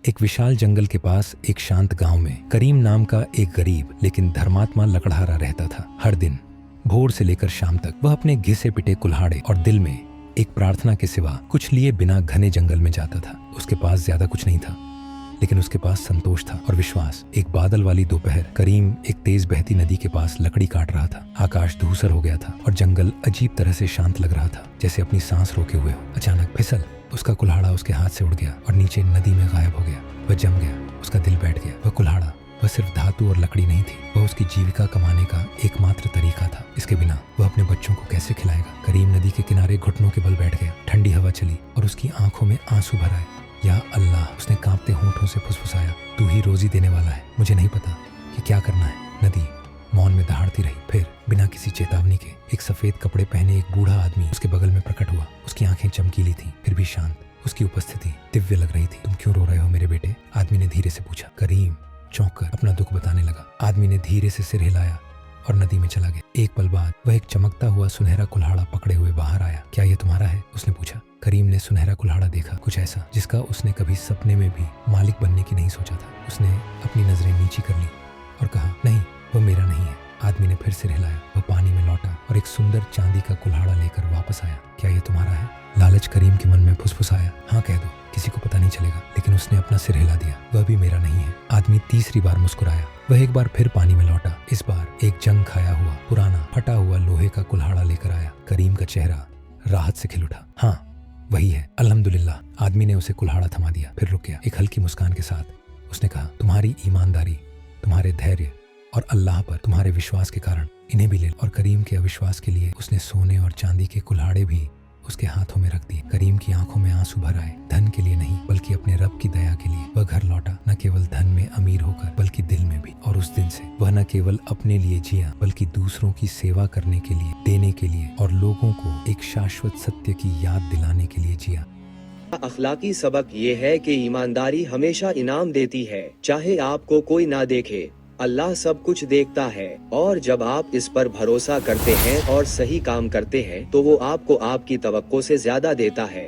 एक विशाल जंगल के पास एक शांत गांव में करीम नाम का एक गरीब लेकिन धर्मात्मा लकड़हारा रहता था। हर दिन भोर से लेकर शाम तक वह अपने घिसे पिटे कुल्हाड़े और दिल में एक प्रार्थना के सिवा कुछ लिए बिना घने जंगल में जाता था। उसके पास ज्यादा कुछ नहीं था, लेकिन उसके पास संतोष था और विश्वास। एक बादल वाली दोपहर करीम एक तेज बहती नदी के पास लकड़ी काट रहा था। आकाश धूसर हो गया था और जंगल अजीब तरह से शांत लग रहा था, जैसे अपनी सांस रोके हुए हो। अचानक फिसल उसका कुल्हाड़ा उसके हाथ से उड़ गया और नीचे नदी में गायब हो गया। वह जम गया, उसका दिल बैठ गया। वह कुल्हाड़ा वह सिर्फ धातु और लकड़ी नहीं थी, वह उसकी जीविका कमाने का एकमात्र तरीका था। इसके बिना वह अपने बच्चों को कैसे खिलाएगा। करीम नदी के किनारे घुटनों के बल बैठ गया। ठंडी हवा चली और उसकी आंखों में आंसू भर आए। या अल्लाह, उसने कांपते होंठों से फुसफुसाया, तू ही रोजी देने वाला है, मुझे नहीं पता कि क्या करना है। नदी मौन में दहाड़ती रही। फिर बिना किसी चेतावनी के एक सफेद कपड़े पहने एक बूढ़ा आदमी उसके बगल में प्रकट हुआ। उसकी आंखें चमकीली थीं, फिर भी शांत। उसकी उपस्थिति दिव्य लग रही थी। तुम क्यों रो रहे हो मेरे बेटे? आदमी ने धीरे से पूछा। करीम चौंक कर अपना दुख बताने लगा। आदमी ने धीरे से सिर हिलाया और नदी में चला गया। एक पल बाद वह एक चमकता हुआ सुनहरा कुल्हाड़ा पकड़े हुए बाहर आया। क्या ये तुम्हारा है? उसने पूछा। करीम ने सुनहरा कुल्हाड़ा देखा, कुछ ऐसा जिसका उसने कभी सपने में भी मालिक बनने की नहीं सोचा था। उसने अपनी नजरें नीची कर ली और कहा, नहीं, वह मेरा नहीं है। आदमी ने फिर सिर हिलाया। वह पानी में लौटा और एक सुंदर चांदी का कुल्हाड़ा लेकर वापस आया। क्या ये तुम्हारा है? लालच करीम के मन में फुसफुसाया। हाँ कह दो, किसी को पता नहीं चलेगा। लेकिन उसने अपना सिर हिला दिया। वह भी मेरा नहीं है। आदमी तीसरी बार मुस्कुराया। वह एक बार फिर पानी में लौटा। इस बार एक जंग खाया हुआ पुराना फटा हुआ लोहे का कुल्हाड़ा लेकर आया। करीम का चेहरा राहत से खिल उठा। हाँ, वही है, अल्हम्दुलिल्लाह। आदमी ने उसे कुल्हाड़ा थमा दिया, फिर रुक गया। एक हल्की मुस्कान के साथ उसने कहा, तुम्हारी ईमानदारी, तुम्हारे धैर्य और अल्लाह पर तुम्हारे विश्वास के कारण इन्हें भी ले। और करीम के अविश्वास के लिए उसने सोने और चांदी के कुल्हाड़े भी उसके हाथों में रख दिए। करीम की आंखों में आंसू भर आए। धन के लिए नहीं, बल्कि अपने रब की दया के लिए वह घर लौटा। न केवल धन में अमीर होकर, बल्कि दिल में भी। और उस दिन से वह न केवल अपने लिए जिया, बल्कि दूसरों की सेवा करने के लिए, देने के लिए और लोगों को एक शाश्वत सत्य की याद दिलाने के लिए जिया। अखलाकी सबक ये है कि ईमानदारी हमेशा इनाम देती है, चाहे आपको कोई ना देखे। अल्लाह सब कुछ देखता है, और जब आप इस पर भरोसा करते हैं और सही काम करते हैं तो वो आपको आपकी तवक्को से ज्यादा देता है।